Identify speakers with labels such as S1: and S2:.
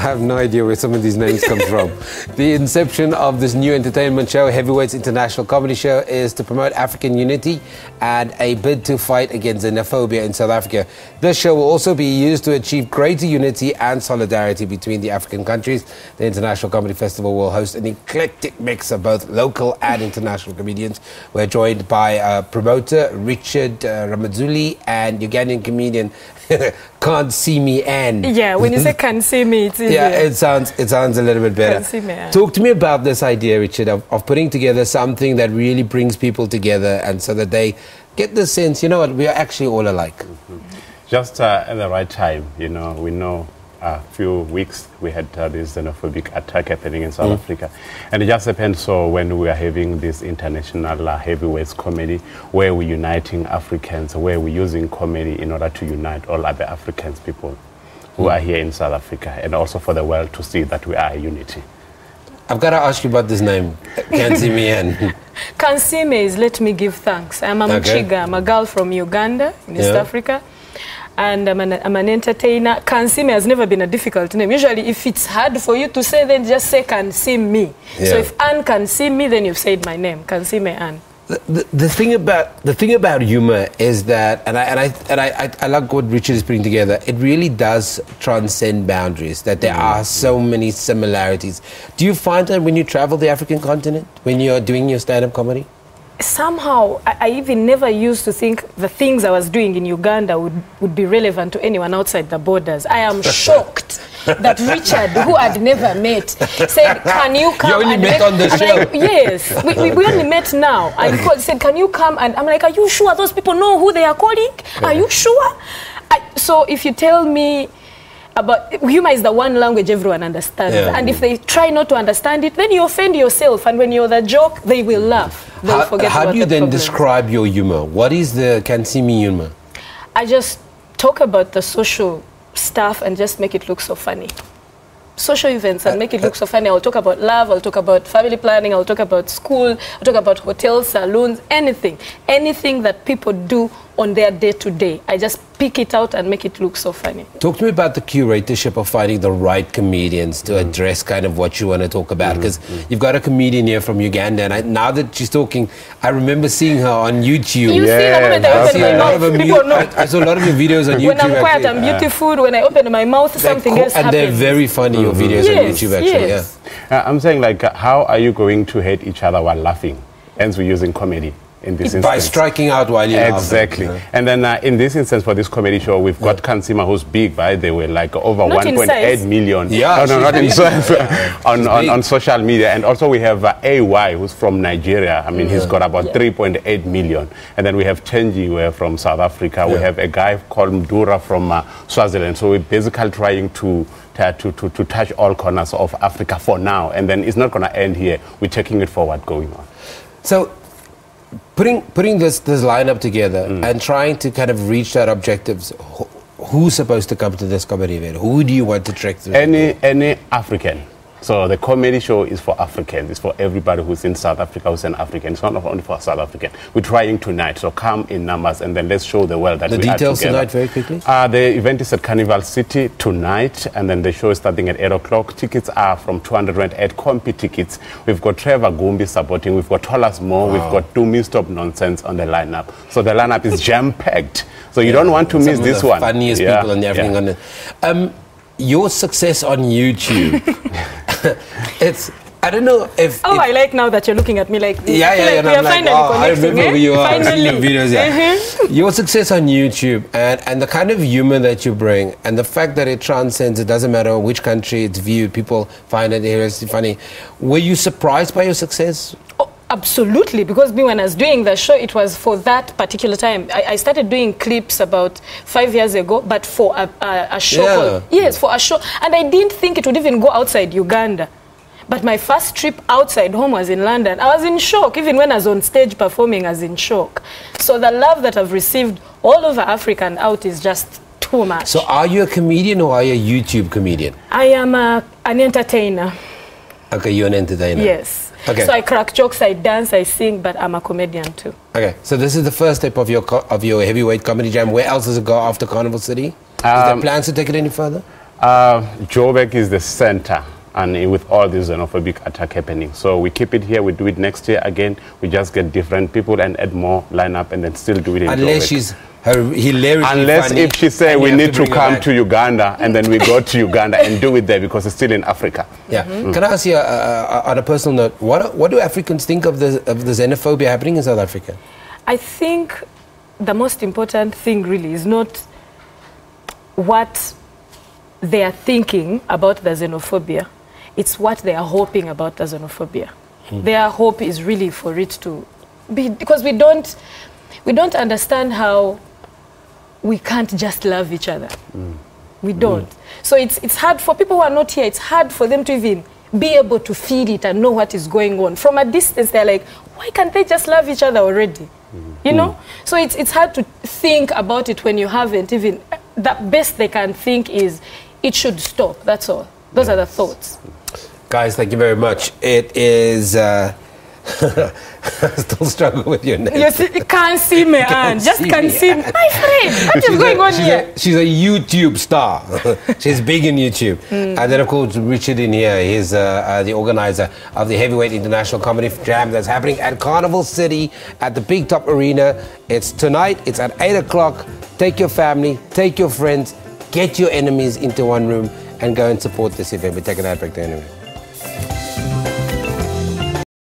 S1: have no idea where some of these names come from. The inception of this new entertainment show, Heavyweights International Comedy Show, is to promote African unity and a bid to fight against xenophobia in South Africa. This show will also be used to achieve greater unity and solidarity between the African countries. The International Comedy Festival will host an eclectic mix of both local and international comedians. We're joined by promoter Richard Ramazuli and Ugandan comedian Can't See Me Ann.
S2: Yeah, when you say can't see me, it's easier.
S1: Yeah, it sounds a little bit better.
S2: Can't see me, Ann.
S1: Talk to me about this idea, Richard, of putting together something that really brings people together, and so that they get the sense, you know what, we are actually all alike.
S3: Mm-hmm. Just at the right time, you know, we know a few weeks we had this xenophobic attack happening in South Africa, and it just happened so when we are having this international heavyweights comedy where we're uniting Africans, where we're using comedy in order to unite all other Africans people who are here in South Africa, and also for the world to see that we are a unity.
S1: I've got to ask you about this name, Can't See Me Ann.
S2: Can't see me is let me give thanks. I'm a Mchiga, I'm a girl from Uganda, in East Africa. And I'm an entertainer. Can see me has never been a difficult name. Usually, if it's hard for you to say, then just say can see me. Yeah. So if Anne can see me, then you've said my name. Can see me, Anne.
S1: The thing about humor is that, and I like what Richard is putting together. It really does transcend boundaries. That there are so many similarities. Do you find that when you travel the African continent, when you're doing your stand-up comedy?
S2: Somehow, I even never used to think the things I was doing in Uganda would be relevant to anyone outside the borders. I am shocked that Richard, who I'd never met, said, can you come?
S1: You only met on the show.
S2: Like, yes, we only met now. I said, can you come? And I'm like, are you sure those people know who they are calling? Are you sure? So if you tell me, but humor is the one language everyone understands. And if they try not to understand it, then you offend yourself. And when you're the joke, they will laugh. They'll forget
S1: how
S2: about
S1: do you
S2: the
S1: then
S2: problems.
S1: describe your humor? What is the Can See Me humor?
S2: I just talk about the social stuff and just make it look so funny. Social events and make it look so funny. I'll talk about love, I'll talk about family planning, I'll talk about school, I'll talk about hotels, saloons, anything. Anything that people do on their day-to-day. I just pick it out and make it look so funny. Talk
S1: to me about the curatorship of finding the right comedians to address kind of what you want to talk about. Because you've got a comedian here from Uganda, and now that she's talking, I remember seeing her on YouTube.
S2: You see the moment I open my mouth, people know.
S1: I saw a lot of your videos on YouTube.
S2: When I'm quiet, I'm beautiful. When I open my mouth, something else happens.
S1: And they're very funny, your videos on YouTube, actually.
S3: I'm saying, like, how are you going to hate each other while laughing? Hence, we're using comedy. In this instance.
S1: By striking out while you're
S3: Exactly. And then in this instance, for this comedy show, we've got Kansima, who's big, right? They were like over 1.8 million.
S1: Yeah,
S3: no, not in size. on social media. And also we have AY, who's from Nigeria. I mean, he's got about 3.8 million. And then we have Chenji, who from South Africa. We have a guy called Mdura from Swaziland. So we're basically trying to touch all corners of Africa for now. And then it's not going to end here. We're taking it forward, going on.
S1: So, putting this lineup together and trying to kind of reach that objectives, who's supposed to come to this comedy event? Who do you want to track through?
S3: Any African. So the comedy show is for Africans. It's for everybody who's in South Africa, who's an African. It's not only for South African. We're trying tonight, so come in numbers and then let's show the world that we are together. The
S1: details tonight, very quickly?
S3: The event is at Carnival City tonight, and then the show is starting at 8 o'clock. Tickets are from 200 Rand at Compi Tickets. We've got Trevor Gumbi supporting. We've got Tolas Moore. We've got Dumi Stop Nonsense on the lineup. So the lineup is jam-packed. So you don't want to miss this one.
S1: Some of the funniest people on the African continent. Your success on YouTube, I don't know if...
S2: I like now that you're looking at me like this.
S1: Yeah, and
S2: we
S1: I'm like, I remember who you are. I've seen your videos, Your success on YouTube and the kind of humor that you bring and the fact that it transcends, it doesn't matter which country it's viewed, people find it hilariously funny. Were you surprised by your success?
S2: Absolutely, because when I was doing the show, it was for that particular time. I started doing clips about 5 years ago, but for a show. For a show. And I didn't think it would even go outside Uganda. But my first trip outside home was in London. I was in shock. Even when I was on stage performing, I was in shock. So the love that I've received all over Africa and out is just too much.
S1: So are you a comedian or are you a YouTube comedian?
S2: I am an entertainer.
S1: Okay, you're an entertainer.
S2: Yes.
S1: Okay.
S2: So I crack jokes, I dance, I sing, but I'm a comedian too.
S1: Okay, so this is the first step of your heavyweight comedy jam. Where else does it go after Carnival City? Is there plans to take it any further?
S3: Joburg is the center, and with all this xenophobic attack happening. So we keep it here, we do it next year again, we just get different people and add more lineup and then still do it in
S1: Unless
S3: Joburg.
S1: she's hilariously
S3: Unless
S1: funny,
S3: if she say we need to come
S1: back
S3: to Uganda and then we go to Uganda and do it there because it's still in Africa.
S1: Yeah. Can I ask you on a personal note, what do Africans think of the xenophobia happening in South Africa?
S2: I think the most important thing really is not what they are thinking about the xenophobia. It's what they are hoping about the xenophobia. Their hope is really for it to be, because we don't understand how we can't just love each other. We don't. So it's hard for people who are not here, it's hard for them to even be able to feel it and know what is going on. From a distance, they're like, why can't they just love each other already? You know? So it's hard to think about it when you haven't even, the best they can think is, it should stop, that's all. Those are the thoughts.
S1: Guys, thank you very much. It is... I still struggle with your name.
S2: You can't see me, Anne. Just can't see me. My friend, what is going on here?
S1: She's a YouTube star. She's big in YouTube. And then, of course, Richard in here. He's the organizer of the Heavyweight International Comedy Jam that's happening at Carnival City at the Big Top Arena. It's tonight. It's at 8 o'clock. Take your family, take your friends, get your enemies into one room and go and support this event. We're taking that back to anyway.